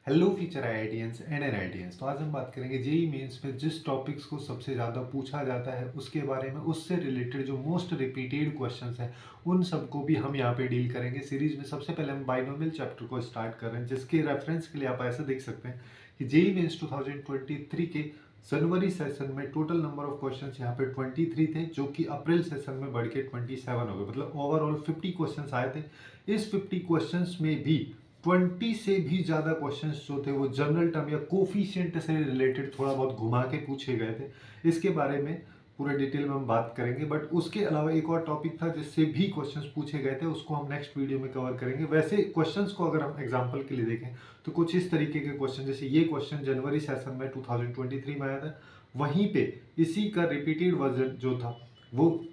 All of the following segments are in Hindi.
Hello future IITians and NITians. तो आज हम बात करेंगे जेई मेंस में जिस टॉपिक्स को सबसे ज़्यादा पूछा जाता है उसके बारे में, उससे रिलेटेड जो मोस्ट रिपीटेड क्वेश्चंस हैं उन सबको भी हम यहाँ पे डील करेंगे सीरीज में। सबसे पहले हम बाइनोमियल चैप्टर को स्टार्ट कर रहे हैं, जिसके रेफरेंस के लिए आप ऐसे देख सकते हैं कि जेई मेंस 2023 के जनवरी सेशन में टोटल नंबर ऑफ क्वेश्चंस यहाँ पे 23 थे, जो कि अप्रैल सेशन में बढ़ के 27 हो गए। मतलब ओवरऑल 50 क्वेश्चंस आए थे। इस 50 क्वेश्चंस में भी 20 से भी ज़्यादा क्वेश्चंस जो थे वो जनरल टर्म या कोफिशिएंट से रिलेटेड थोड़ा बहुत घुमा के पूछे गए थे। इसके बारे में पूरे डिटेल में हम बात करेंगे, बट उसके अलावा एक और टॉपिक था जिससे भी क्वेश्चंस पूछे गए थे, उसको हम नेक्स्ट वीडियो में कवर करेंगे। वैसे क्वेश्चंस को अगर हम एग्जांपल के लिए देखें तो कुछ इस तरीके के क्वेश्चन, जैसे ये क्वेश्चन जनवरी सेशन में 2023 में आया था, वहीं पे इसी का रिपीटेड वर्जन जो था वो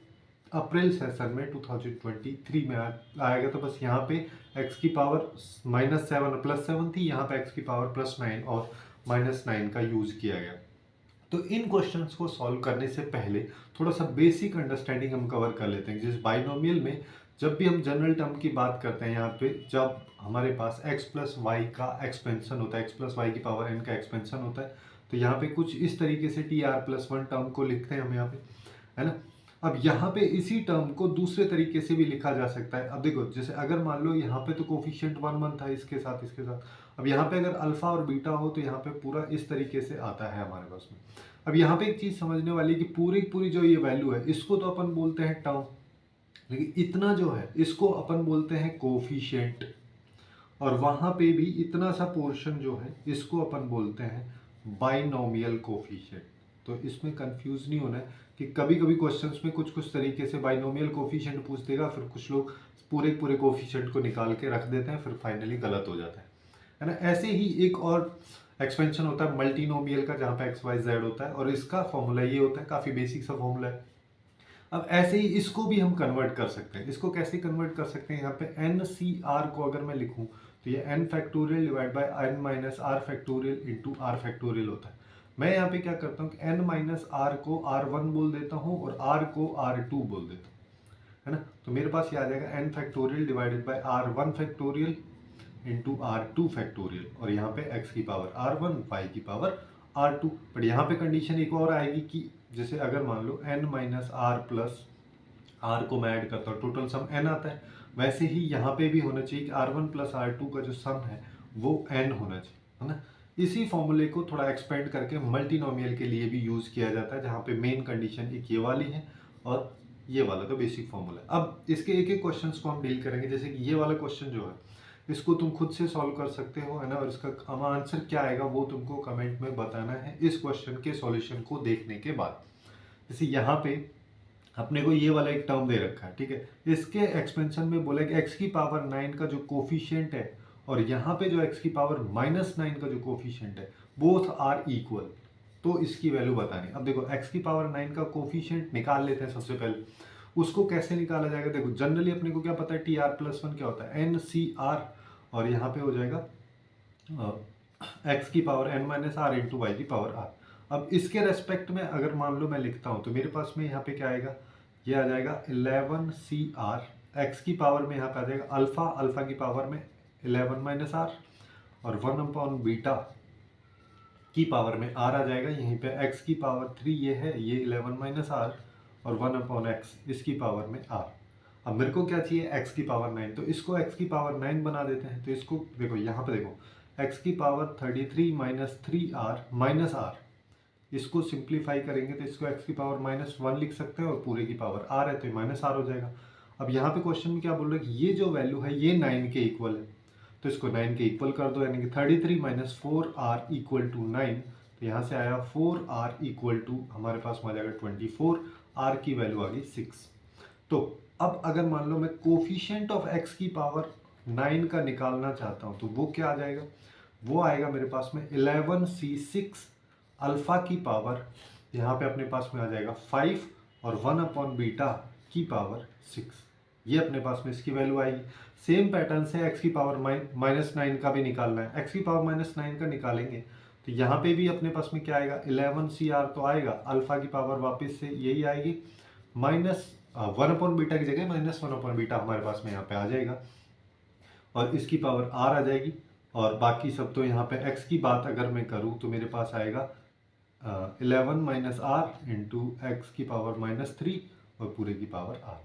अप्रैल सेशन में 2023 में आएगा। तो बस यहाँ पे x की पावर -7 +7 थी, यहाँ पे x की पावर +9 और -9 का यूज किया गया। तो इन क्वेश्चंस को सॉल्व करने से पहले थोड़ा सा बेसिक अंडरस्टैंडिंग हम कवर कर लेते हैं। जिस बाइनोमियल में जब भी हम जनरल टर्म की बात करते हैं, यहाँ पे जब हमारे पास x प्लस वाई का एक्सपेंशन होता है, x प्लस वाई की पावर n का एक्सपेंशन होता है, तो यहाँ पे कुछ इस तरीके से tr+1 टर्म को लिखते हैं हम यहाँ पे, है ना। अब यहाँ पे इसी टर्म को दूसरे तरीके से भी लिखा जा सकता है। अब देखो, जैसे अगर मान लो यहाँ पे तो कोफिशिएंट 1 1 था इसके साथ इसके साथ, अब यहाँ पे अगर अल्फा और बीटा हो तो यहाँ पे पूरा इस तरीके से आता है हमारे पास में। अब यहाँ पे एक चीज समझने वाली कि पूरी पूरी जो ये वैल्यू है इसको तो अपन बोलते हैं टर्म, लेकिन इतना जो है इसको अपन बोलते हैं कोफिशिएंट, और वहां पे भी इतना सा पोर्शन जो है इसको अपन बोलते हैं बाइनोमियल कोफिशिएंट। तो इसमें कंफ्यूज नहीं होना है कि कभी कभी क्वेश्चंस में कुछ कुछ तरीके से बाइनोमियल कोफिशिएंट पूछ देगा, फिर कुछ लोग पूरे पूरे कोफिशिएंट को निकाल के रख देते हैं, फिर फाइनली गलत हो जाता है ना। ऐसे ही एक और एक्सपेंशन होता है मल्टीनोमियल का, जहाँ पे एक्स वाई जेड होता है, और इसका फॉर्मूला ये होता है, काफ़ी बेसिक सा फॉर्मूला है। अब ऐसे ही इसको भी हम कन्वर्ट कर सकते हैं। इसको कैसे कन्वर्ट कर सकते हैं, यहाँ पे एन सी आर को अगर मैं लिखूं तो ये n factorial divide by n minus r factorial into r factorial होता है। मैं यहाँ पे क्या करता हूँ कि एन माइनस आर को R1 बोल देता हूँ और आर को R2 बोल देता हूँ, है ना। तो मेरे पास ये आ जाएगा n factorial divided by R1 factorial into R2 factorial, और यहाँ पे x की पावर R1 y की पावर R2। बट यहाँ पे कंडीशन एक और आएगी कि जैसे अगर मान लो n minus r plus r को मैं ऐड करता हूँ, टोटल सम n आता है, वैसे ही यहाँ पे भी होना चाहिए कि R1 प्लस R2 का जो सम है वो n होना चाहिए, है ना। इसी फॉर्मूले को थोड़ा एक्सपेंड करके मल्टीनोमियल के लिए भी यूज किया जाता है, जहाँ पे मेन कंडीशन एक ये वाली है और ये वाला तो बेसिक फॉर्मूला है। अब इसके एक एक क्वेश्चन को हम डील करेंगे। जैसे कि ये वाला क्वेश्चन जो है इसको तुम खुद से सॉल्व कर सकते हो, है ना, और इसका आंसर क्या आएगा वो तुमको कमेंट में बताना है इस क्वेश्चन के सॉल्यूशन को देखने के बाद। जैसे यहाँ पे अपने को ये वाला एक टर्म दे रखा है, ठीक है, इसके एक्सपेंशन में बोला कि x की पावर 9 का जो कोफिशिएंट है और यहाँ पे जो x की पावर -9 का जो कोफिशिएंट है, बोथ आर इक्वल, तो इसकी वैल्यू बतानी। अब देखो x की पावर 9 का कोफिशिएंट निकाल लेते हैं सबसे पहले। उसको कैसे निकाला जाएगा, देखो जनरली अपने को क्या पता है, tr+1 क्या होता है, NCR, और यहाँ पे हो जाएगा x की power n minus r into y की पावर r। अब इसके रेस्पेक्ट में अगर मान लो मैं लिखता हूँ तो मेरे पास में यहाँ पे क्या आएगा, ये आ जाएगा 11CR, x की पावर में यहाँ पे आ जाएगा अल्फा, अल्फा की पावर में 11 माइनस आर, और 1/बीटा की पावर में r आ जाएगा, यहीं पे x की पावर 3 ये है, ये 11 माइनस आर, और 1/x इसकी पावर में r। अब मेरे को क्या चाहिए, x की पावर 9, तो इसको x की पावर 9 बना देते हैं। तो इसको देखो यहाँ पे देखो, x की power 33 minus 3r minus r, इसको सिंप्लीफाई करेंगे तो इसको x की पावर -1 लिख सकते हैं, और पूरे की पावर r है तो ये -r हो जाएगा। अब यहाँ पे क्वेश्चन में क्या बोल रहे हैं कि ये जो वैल्यू है ये 9 के इक्वल है, तो इसको 9 के इक्वल कर दो, यानी कि 33 माइनस 4r इक्वल टू 9। तो यहाँ से आया 4r इक्वल टू, हमारे पास में आ जाएगा 24, r की वैल्यू आ गई 6। तो अब अगर मान लो मैं कोफिशिएंट ऑफ x की पावर 9 का निकालना चाहता हूँ तो वो क्या आ जाएगा, वो आएगा मेरे पास में 11c6 अल्फा की पावर, यहाँ पे अपने पास में आ जाएगा 5, और 1/बीटा की पावर 6। ये अपने पास में इसकी वैल्यू आएगी। सेम पैटर्न से x की पावर -9 का भी निकालना है, x की पावर -9 का निकालेंगे तो यहाँ पे भी अपने पास में क्या आएगा, 11CR तो आएगा, अल्फा की पावर वापस से यही आएगी, -1/बीटा की जगह -1/बीटा हमारे पास में यहाँ पे आ जाएगा, और इसकी पावर r आ जाएगी, और बाकी सब तो यहाँ पे x की बात अगर मैं करूँ तो मेरे पास आएगा 11 माइनस आर इंटू एक्स की पावर -3 और पूरे की पावर r।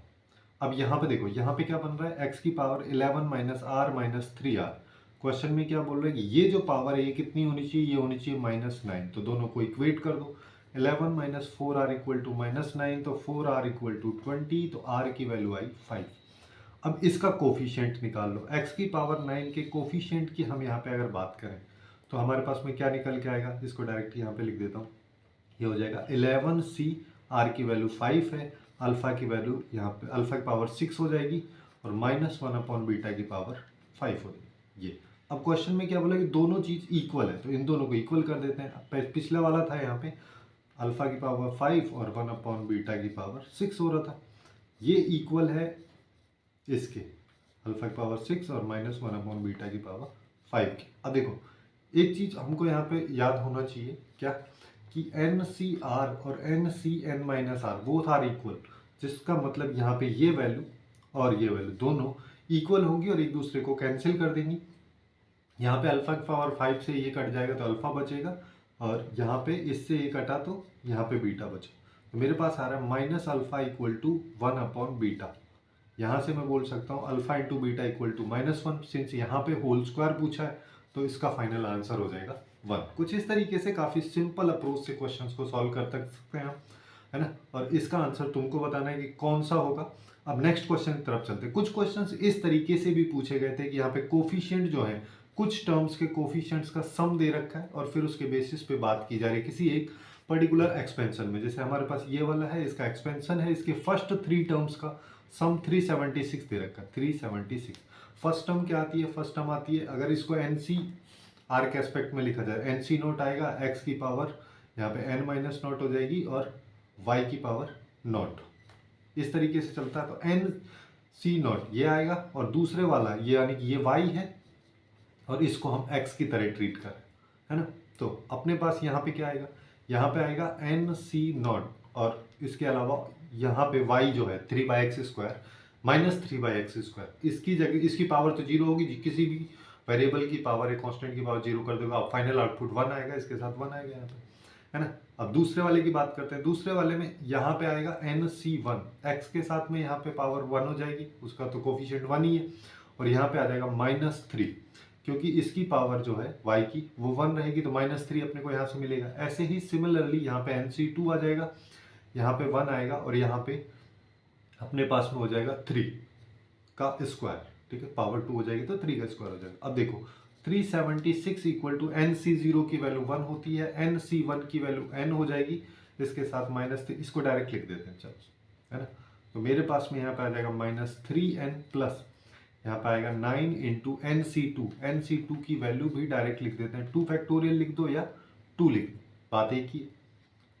अब यहाँ पे देखो, यहाँ पे क्या बन रहा है, x की power 11 minus r minus 3r। Question में क्या बोल रहे हैं कि ये जो पावर है ये कितनी होनी चाहिए, ये होनी चाहिए -9। तो दोनों को इक्वेट कर दो, 11 माइनस 4r इक्वल टू -9, तो 4r इक्वल टू 20, तो r की वैल्यू आई 5। अब इसका कोफिशिएंट निकाल लो, x की पावर 9 के कोफिशिएंट की हम यहाँ पे अगर बात करें तो हमारे पास में क्या निकल के आएगा, इसको डायरेक्ट यहाँ पे लिख देता हूँ। ये हो जाएगा 11c, r की वैल्यू 5 है, अल्फा की वैल्यू यहाँ पे अल्फा की पावर 6 हो जाएगी और -1 अपॉन बीटा की पावर 5 हो जाएगी। ये अब क्वेश्चन में क्या बोला कि दोनों चीज़ इक्वल है, तो इन दोनों को इक्वल कर देते हैं। अब पिछला वाला था यहाँ पे अल्फा की पावर 5 और 1 अपॉन बीटा की पावर 6 हो रहा था, ये इक्वल है इसके अल्फा की पावर 6 और -1 अपॉन बीटा की पावर 5 की। अब देखो एक चीज़ हमको यहाँ पे याद होना चाहिए, क्या कि NCR और NCn-r बोथ आर इक्वल, जिसका मतलब यहाँ पे ये वैल्यू और ये वैल्यू दोनों इक्वल होंगी और एक दूसरे को कैंसिल कर देंगी। यहाँ पे अल्फा की पावर 5 से ये कट जाएगा तो अल्फा बचेगा, और यहाँ पे इससे ये कटा तो यहाँ पे बीटा बचा। तो मेरे पास आ रहा है minus alpha equal to 1 upon beta. यहाँ से मैं बोल सकता हूँ alpha into beta equal to -1। Since यहाँ पे होल स्क्वायर पूछा है तो इसका फाइनल आंसर हो जाएगा 1। कुछ इस तरीके से काफ़ी सिंपल अप्रोच से क्वेश्चंस को सॉल्व कर सकते हैं, है ना। और इसका आंसर तुमको बताना है कि कौन सा होगा। अब नेक्स्ट क्वेश्चन की तरफ चलते हैं। कुछ क्वेश्चंस इस तरीके से भी पूछे गए थे कि यहाँ पे कोफिशिएंट जो है, कुछ टर्म्स के कोफिशिएंट्स का सम दे रखा है और फिर उसके बेसिस पे बात की जा रही है किसी एक पर्टिकुलर एक्सपेंशन में। जैसे हमारे पास ये वाला है, इसका एक्सपेंशन है, इसके फर्स्ट 3 टर्म्स का सम 376 दे रखा है, 376। फर्स्ट टर्म क्या आती है, फर्स्ट टर्म आती है, अगर इसको NC आर के एस्पेक्ट में लिखा जाए, NC नोट आएगा, x की पावर यहाँ पे n-0 हो जाएगी और y की पावर 0, इस तरीके से चलता है। तो NC0 ये आएगा और दूसरे वाला ये यानी कि ये y है और इसको हम x की तरह ट्रीट कर रहे हैं, है ना। तो अपने पास यहाँ पे क्या आएगा, यहाँ पे आएगा NC0 और इसके अलावा यहाँ पे y जो है 3/x² -3/x², इसकी जगह इसकी पावर तो 0 होगी, किसी भी वेरिएबल की पावर या कांस्टेंट की पावर 0 कर दोगे, अब फाइनल आउटपुट 1 आएगा, इसके साथ 1 आएगा यहाँ पे, है ना। अब दूसरे वाले की बात करते हैं। दूसरे वाले में यहाँ पे आएगा NC1, x के साथ में यहाँ पे पावर 1 हो जाएगी, उसका तो कोफिशिएंट 1 ही है, और यहाँ पे आ जाएगा -3, क्योंकि इसकी पावर जो है y की वो 1 रहेगी, तो -3 अपने को यहाँ से मिलेगा। ऐसे ही सिमिलरली यहाँ पे NC2 आ जाएगा, यहाँ पे 1 आएगा और यहाँ पे अपने पास में हो जाएगा 3 का स्क्वायर, ठीक है, पावर 2 हो जाएगी तो 3 का स्क्वायर हो जाएगा। अब देखो 376 इक्वल टू NC0 की वैल्यू 1 होती है, NC1 की वैल्यू n हो जाएगी, इसके साथ -3, इसको डायरेक्ट लिख देते हैं, चलो, है ना। तो मेरे पास में यहाँ पे आ जाएगा -3n प्लस यहाँ पे आएगा 9 इंटू NC2 की वैल्यू भी डायरेक्ट लिख देते हैं, 2 फैक्टोरियल लिख दो या 2 लिख दो, बात एक ही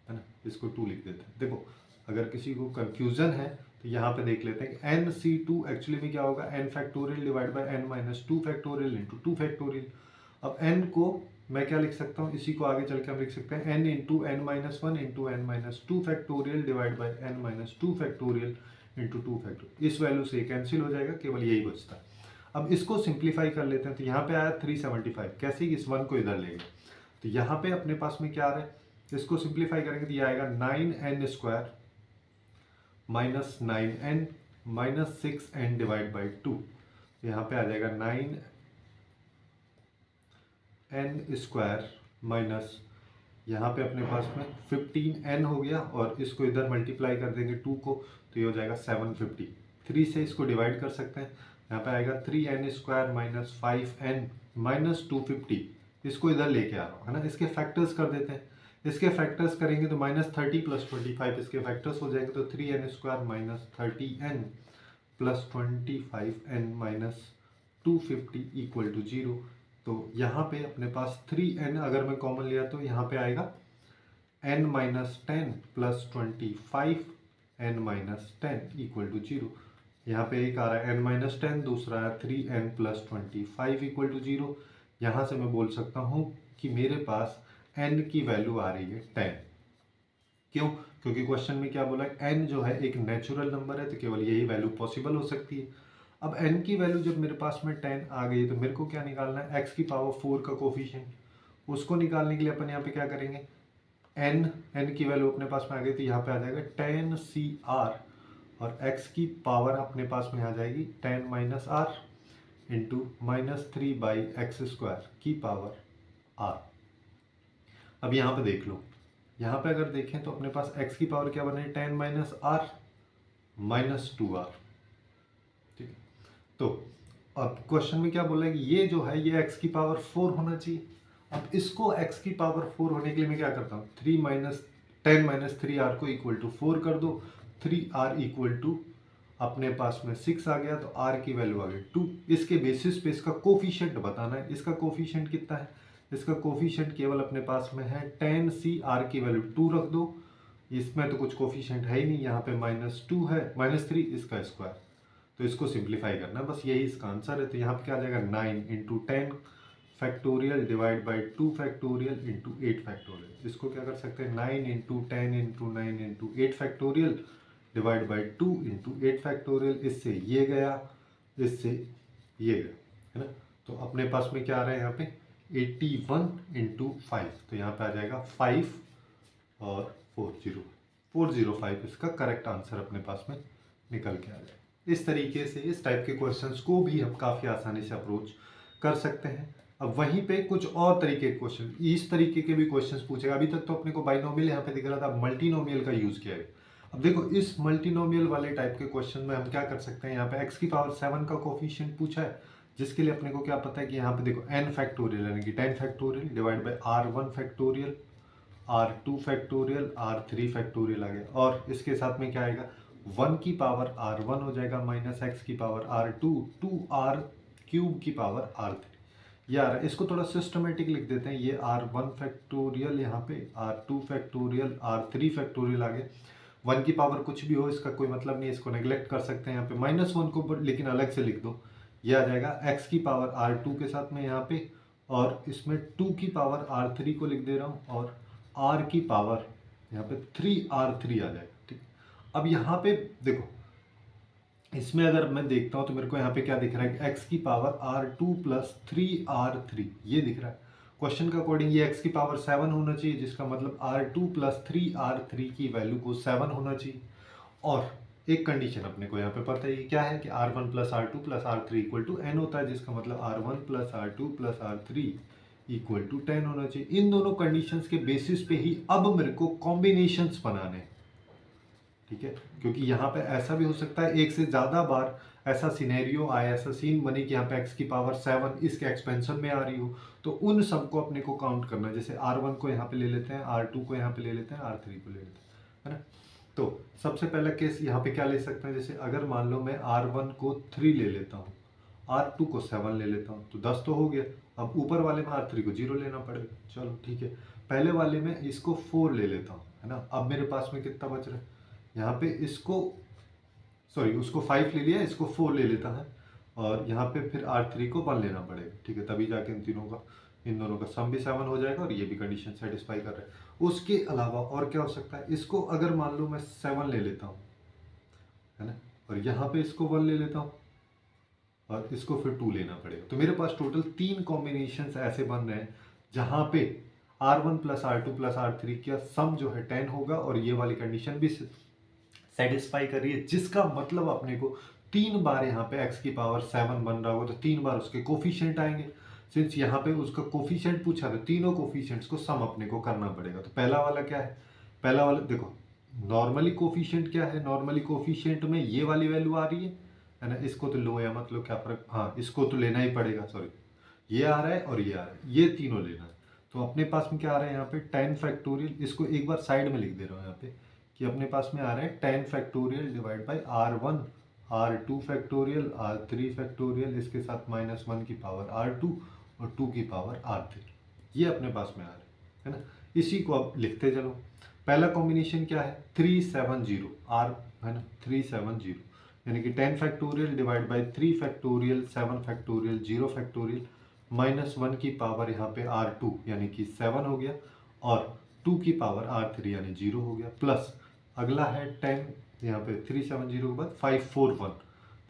है ना, इसको 2 लिख देते हैं। देखो अगर किसी को कंफ्यूजन है तो यहाँ पे देख लेते हैं कि NC2 एक्चुअली में क्या होगा, n factorial divide bye n-2 factorial into 2 factorial. अब n को मैं क्या लिख सकता हूँ, इसी को आगे चल के हम लिख सकते हैं n into n-1 into n-2 factorial divide bye n-2 factorial into 2 factorial. इस वैल्यू से कैंसिल हो जाएगा, केवल यही बचता है। अब इसको सिंप्लीफाई कर लेते हैं, तो यहाँ पे आया 375, कैसे इस 1 को इधर लेंगे, तो यहाँ पे अपने पास में क्या आ रहा है, इसको सिंप्लीफाई करेंगे तो ये आएगा 9n² -9n -6n divide by 2, यहाँ पे आ जाएगा 9n² माइनस यहाँ पे अपने पास में 15n हो गया, और इसको इधर मल्टीप्लाई कर देंगे 2 को, तो ये हो जाएगा 750। 3 से इसको डिवाइड कर सकते हैं, यहाँ पे आएगा 3n² माइनस 5n माइनस 250, इसको इधर लेके आ रहा हूँ, है ना। इसके फैक्टर्स कर देते हैं, इसके फैक्टर्स करेंगे तो -30 प्लस 25 इसके फैक्टर्स हो जाएंगे, तो 3n² minus 30n plus 25n minus 250 equal to 0। तो यहाँ पे अपने पास 3n अगर मैं कॉमन लिया तो यहाँ पे आएगा n-10 plus 25 n-10 equal to 0। यहाँ पे एक आ रहा है n-10, दूसरा है 3n प्लस 25 इक्वल टू 0। यहाँ से मैं बोल सकता हूँ कि मेरे पास n की वैल्यू आ रही है 10। क्यों? क्योंकि क्वेश्चन में क्या बोला है, n जो है एक नेचुरल नंबर है, तो केवल यही वैल्यू पॉसिबल हो सकती है। अब n की वैल्यू जब मेरे पास में 10 आ गई तो मेरे को क्या निकालना है, x की पावर 4 का कोफिशिएंट। उसको निकालने के लिए अपन यहाँ पे क्या करेंगे, n की वैल्यू अपने पास में आ गई तो यहाँ पे आ जाएगा 10 CR, और x की पावर अपने पास में आ जाएगी 10 - R इंटू -3/x² की पावर R। अब यहाँ पे देख लो, यहाँ पे अगर देखें तो अपने पास x की पावर क्या बने, 10 - R -2R। ठीक है, तो अब क्वेश्चन में क्या बोला है कि ये जो है ये x की पावर 4 होना चाहिए। अब इसको x की पावर 4 होने के लिए मैं क्या करता हूँ, 10 - 3R को इक्वल टू 4 कर दो, 3R इक्वल टू अपने पास में 6 आ गया, तो R की वैल्यू आ गई 2। इसके बेसिस पे इसका कोफिशिएंट बताना है। इसका कोफिशिएंट कितना है, इसका कोफिशिएंट केवल अपने पास में है 10 CR की वैल्यू 2 रख दो, इसमें तो कुछ कोफिशिएंट है ही नहीं, यहाँ पे -2 है, -3 इसका स्क्वायर, तो इसको सिंप्लीफाई करना, बस यही इसका आंसर है। तो यहाँ पे क्या आ जाएगा, 9 × 10 factorial divide by 2 factorial into 8 factorial. इसको क्या कर सकते हैं, 9 × 10 × 9 × 8 फैक्टोरियल डिवाइड बाई 2 × 8 फैक्टोरियल। इससे ये गया, इससे ये गया, है ना। तो अपने पास में क्या आ रहा है यहाँ पे 81 × 5, तो यहाँ पे आ जाएगा 5 और 405 इसका करेक्ट आंसर अपने पास में निकल के आ जाएगा। इस तरीके से इस टाइप के क्वेश्चंस को भी हम काफ़ी आसानी से अप्रोच कर सकते हैं। अब वहीं पे कुछ और तरीके के क्वेश्चन, इस तरीके के भी क्वेश्चंस पूछेगा। अभी तक तो अपने को बाइनोमियल यहाँ पे दिख रहा था, मल्टीनोमियल का यूज़ किया है। अब देखो इस मल्टीनोमियल वाले टाइप के क्वेश्चन में हम क्या कर सकते हैं, यहाँ पे x की पावर 7 का कोफिशिएंट पूछा है, जिसके लिए अपने को क्या पता है कि यहाँ पे देखो n फैक्टोरियल यानी कि 10 factorial divide by R1 factorial, R2 factorial, R3 factorial आ गया, और इसके साथ में क्या आएगा, 1 की पावर R1 हो जाएगा माइनस x की पावर R2, 2R³ की पावर R3। यार इसको थोड़ा सिस्टमेटिक लिख देते हैं, ये R1 फैक्टोरियल, यहाँ पे R2 फैक्टोरियल, R3 फैक्टोरियल आ गए। 1 की पावर कुछ भी हो इसका कोई मतलब नहीं, इसको नेग्लेक्ट कर सकते हैं यहाँ पे, -1 को लेकिन अलग से लिख दो, ये आ जाएगा x की पावर R2 के साथ में यहाँ पे, और इसमें 2 की पावर R3 को लिख दे रहा हूँ, और R की पावर यहाँ पे 3R3 आ जाएगा। ठीक, अब यहाँ पे देखो इसमें अगर मैं देखता हूँ तो मेरे को यहाँ पे क्या दिख रहा है, x की पावर R2 + 3R3 ये दिख रहा है। क्वेश्चन के अकॉर्डिंग ये x की पावर 7 होना चाहिए, जिसका मतलब R2 + 3R3 की वैल्यू को 7 होना चाहिए। और एक कंडीशन अपने को यहाँ पे पता है, ये क्या है कि R1 + R2 + R3 = n होता है, जिसका मतलब R1 + R2 + R3 = 10 होना चाहिए। इन दोनों कंडीशंस के बेसिस पे ही अब मेरे को कॉम्बिनेशंस बनाने हैं। ठीक है, क्योंकि यहाँ पे ऐसा भी हो सकता है एक से ज़्यादा बार ऐसा सिनेरियो आए, ऐसा सीन बने कि यहाँ पे x की पावर 7 इसके एक्सपेंशन में आ रही हो, तो उन सबको अपने को काउंट करना है। जैसे R1 को यहाँ पे ले लेते हैं, R2 को यहाँ पे ले लेते हैं, R3 को ले लेते हैं, है ना। तो सबसे पहला केस यहाँ पे क्या ले सकते हैं, जैसे अगर मान लो मैं R1 को 3 ले लेता हूँ, R2 को 7 ले लेता हूँ, तो 10 तो हो गया। अब ऊपर वाले में R3 को 0 लेना पड़ेगा, चलो ठीक है। पहले वाले में इसको 4 ले लेता हूँ, है ना। अब मेरे पास में कितना बच रहा है, यहाँ पे इसको सॉरी उसको 5 ले लिया, इसको 4 ले लेता है, और यहाँ पे फिर R3 को 1 लेना पड़ेगा। ठीक है, तभी जाके इन दोनों का सम भी 7 हो जाएगा, और ये भी कंडीशन सेटिस्फाई कर रहा है। उसके अलावा और क्या हो सकता है, इसको अगर मान लो मैं 7 ले लेता हूँ, है ना, और यहाँ पे इसको 1 ले लेता हूँ, और इसको फिर 2 लेना पड़ेगा। तो मेरे पास टोटल 3 कॉम्बिनेशंस ऐसे बन रहे हैं जहाँ पे R1 + R2 + R3 का सम जो है 10 होगा, और ये वाली कंडीशन भी सेटिस्फाई कर रही है, जिसका मतलब अपने को 3 बार यहाँ पे x की पावर 7 बन रहा होगा, तो 3 बार उसके कोफिशिएंट आएंगे। सिंस यहाँ पे उसका कोफिशिएंट पूछा, तो तीनों कोफिशिएंट्स को सम अपने को करना पड़ेगा। तो पहला वाला क्या है, पहला वाला देखो नॉर्मली कोफिशिएंट क्या है, नॉर्मली कोफिशिएंट में ये वाली वैल्यू आ रही है ना, इसको तो लो या मतलब क्या फर्क, हाँ इसको तो लेना ही पड़ेगा, सॉरी ये आ रहा है और ये आ रहा है, ये तीनों लेना है। तो अपने पास में क्या आ रहा है यहाँ पे 10 फैक्टोरियल, इसको एक बार साइड में लिख दे रहा हूँ यहाँ पे कि अपने पास में आ रहा है 10 factorial divide by R1 R2 factorial R3 factorial, इसके साथ -1 की पावर R2 और 2 की पावर R3, ये अपने पास में आ रहा है ना। इसी को अब लिखते चलो। पहला कॉम्बिनेशन क्या है, 370 R, है ना, 370 यानी कि 10 factorial divide by 3 factorial 7 factorial 0 factorial -1 की पावर यहाँ पे R2 यानी कि 7 हो गया, और 2 की पावर R3 यानी 0 हो गया, प्लस अगला है 10, यहाँ पे 370 के बाद 541,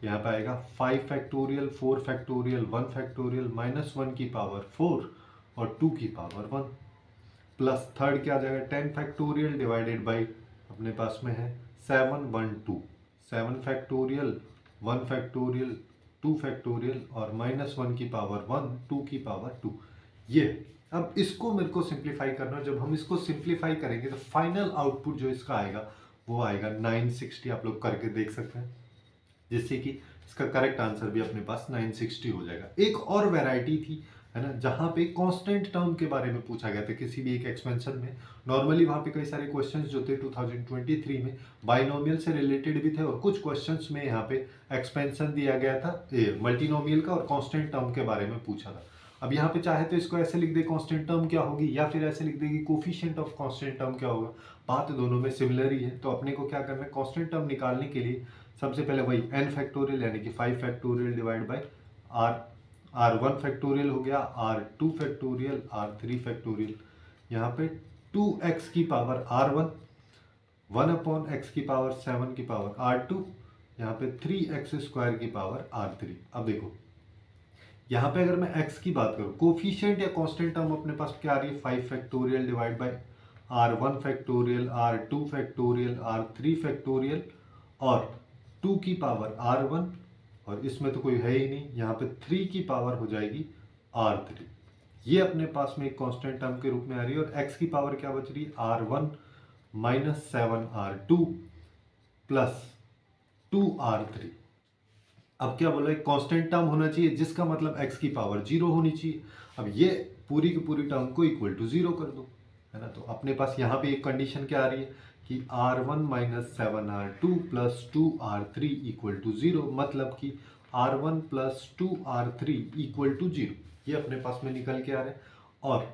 यहाँ पे आएगा 5 फैक्टोरियल, 4 फैक्टोरियल, 1 फैक्टोरियल, -1 की पावर 4 और 2 की पावर 1, प्लस थर्ड क्या आ जाएगा 10 फैक्टोरियल डिवाइडेड बाई अपने पास में है 7 1 2, 7 फैक्टोरियल, 1 फैक्टोरियल, 2 फैक्टोरियल और -1 की पावर 1, 2 की पावर 2। ये अब इसको मेरे को सिंप्लीफाई करना है। जब हम इसको सिंप्लीफाई करेंगे तो फाइनल आउटपुट जो इसका आएगा वो आएगा 960। आप लोग करके देख सकते हैं, जिससे कि इसका करेक्ट आंसर भी अपने पास 960 हो जाएगा। एक और वैरायटी थी, है ना, जहाँ पे कांस्टेंट टर्म के बारे में पूछा गया था किसी भी एक एक्सपेंशन में। नॉर्मली वहाँ पे कई सारे क्वेश्चंस जो थे 2023 में बाइनोमियल से रिलेटेड भी थे, और कुछ क्वेश्चंस में यहाँ पे एक्सपेंशन दिया गया था मल्टीनोमियल का और कांस्टेंट टर्म के बारे में पूछा था। अब यहाँ पे चाहे तो इसको ऐसे लिख दे कांस्टेंट टर्म क्या होगी, या फिर ऐसे लिख दे कि कोफिशिएंट ऑफ कांस्टेंट टर्म क्या होगा। बात दोनों में सिमिलर ही है। तो अपने को क्या करना है, कांस्टेंट टर्म निकालने के लिए सबसे पहले वही n फैक्टोरियल यानी कि 5 factorial divide bye r1 factorial हो गया, r2 फैक्टोरियल, r3 फैक्टोरियल, यहाँ पे 2x की पावर r1, 1 अपॉन x की पावर 7 की पावर r2, यहाँ पे 3x स्क्वायर की पावर r3। अब देखो यहाँ पे अगर मैं x की बात करूँ, कोफिशिएंट या कांस्टेंट टर्म अपने पास क्या आ रही है 5 factorial divide bye r1 factorial, r2 factorial, r3 factorial और 2 की पावर r1, और इसमें तो कोई है ही नहीं, यहाँ पे 3 की पावर हो जाएगी r3। ये अपने पास में एक कांस्टेंट टर्म के रूप में आ रही है। और x की पावर क्या बच रही है r1 minus 7r2 plus 2r3। अब क्या बोला, एक कांस्टेंट टर्म होना चाहिए जिसका मतलब x की पावर 0 होनी चाहिए। अब ये पूरी की पूरी टर्म को इक्वल टू 0 कर दो, है ना। तो अपने पास यहाँ पे एक कंडीशन क्या आ रही है कि r1 minus 7r2 plus 2r3 equal to 0, मतलब कि r1 plus 2r3 equal to 0। ये अपने पास में निकल के आ रहे हैं। और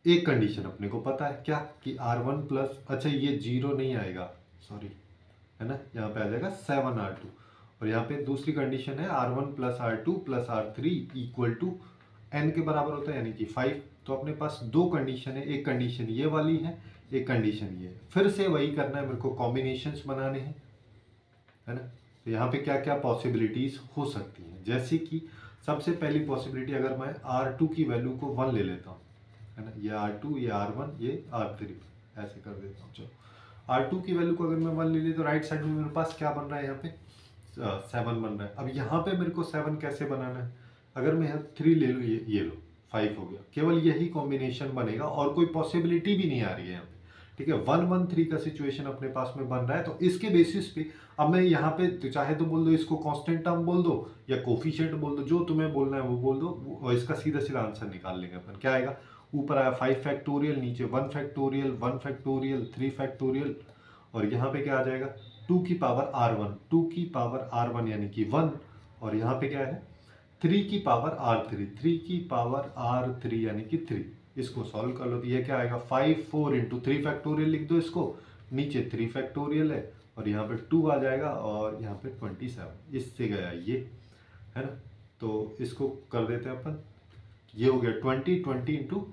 एक कंडीशन अपने को पता है क्या कि r1 प्लस, अच्छा ये 0 नहीं आएगा, सॉरी, है ना, यहाँ पे आ जाएगा 7r2। और यहाँ पे दूसरी कंडीशन है r1 plus r2 plus r3 equal to n के बराबर होता है यानी कि 5। तो अपने पास दो कंडीशन है, एक कंडीशन ये वाली है, एक कंडीशन ये है। फिर से वही करना है मेरे को, कॉम्बिनेशंस बनाने हैं, है ना। तो यहाँ पे क्या क्या पॉसिबिलिटीज हो सकती हैं, जैसे कि सबसे पहली पॉसिबिलिटी अगर मैं r2 की वैल्यू को 1 ले लेता हूँ, है ना, ये r2, ये r1, ये r3, ऐसे कर देता हूँ। चलो r2 की वैल्यू को अगर मैं 1 ले ली तो राइट साइड में मेरे पास क्या बन रहा है, यहाँ पे 7 बन रहा है। अब यहाँ पे मेरे को 7 कैसे बनाना है, अगर मैं यहाँ 3 ले लूँ, ये लो 5 हो गया। केवल यही कॉम्बिनेशन बनेगा और कोई पॉसिबिलिटी भी नहीं आ रही है यहाँ पे, ठीक है। 1 1 3 का सिचुएशन अपने पास में बन रहा है। तो इसके बेसिस पे अब मैं यहाँ पे तो चाहे तो बोल दो इसको कांस्टेंट टर्म बोल दो या कोफिशिएंट बोल दो, जो तुम्हें बोलना है वो बोल दो, और इसका सीधा सीधा आंसर निकाल लेंगे अपन। क्या आएगा, ऊपर आया 5 फैक्टोरियल, नीचे 1 फैक्टोरियल, 1 फैक्टोरियल, 3 फैक्टोरियल, और यहाँ पे क्या आ जाएगा 2 की पावर r1, 2 की पावर r1 यानी कि 1, और यहाँ पे क्या है 3 की पावर r3, 3 की पावर r3 यानी कि 3। इसको सॉल्व कर लो तो ये क्या आएगा 5 4 इंटू 3 फैक्टोरियल लिख दो इसको, नीचे 3 फैक्टोरियल है और यहाँ पे 2 आ जाएगा और यहाँ पे 27, इससे गया ये, है ना। तो इसको कर देते हैं अपन, ये हो गया 20 इंटू,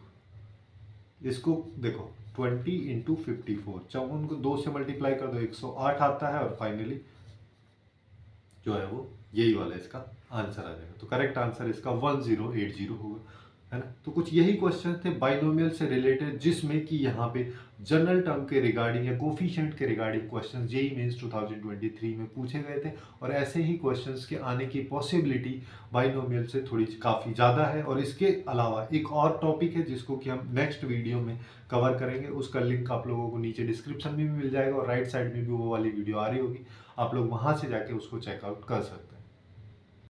इसको देखो 20 इंटू 54, 54 को 2 से मल्टीप्लाई कर दो 108 आता है, और फाइनली जो है वो यही वाला इसका आंसर आ जाएगा। तो करेक्ट आंसर इसका 1080 होगा, है ना। तो कुछ यही क्वेश्चन थे बाइनोमियल से रिलेटेड, जिसमें कि यहाँ पे जनरल टर्म के रिगार्डिंग या कोफिशिएंट के रिगार्डिंग क्वेश्चन जेईई मेंस 2023 में पूछे गए थे। और ऐसे ही क्वेश्चंस के आने की पॉसिबिलिटी बाइनोमियल से थोड़ी काफ़ी ज़्यादा है। और इसके अलावा एक और टॉपिक है जिसको कि हम नेक्स्ट वीडियो में कवर करेंगे, उसका लिंक आप लोगों को नीचे डिस्क्रिप्शन में भी मिल जाएगा और राइट साइड में भी वो वाली वीडियो आ रही होगी, आप लोग वहाँ से जाके उसको चेकआउट कर सकते हैं।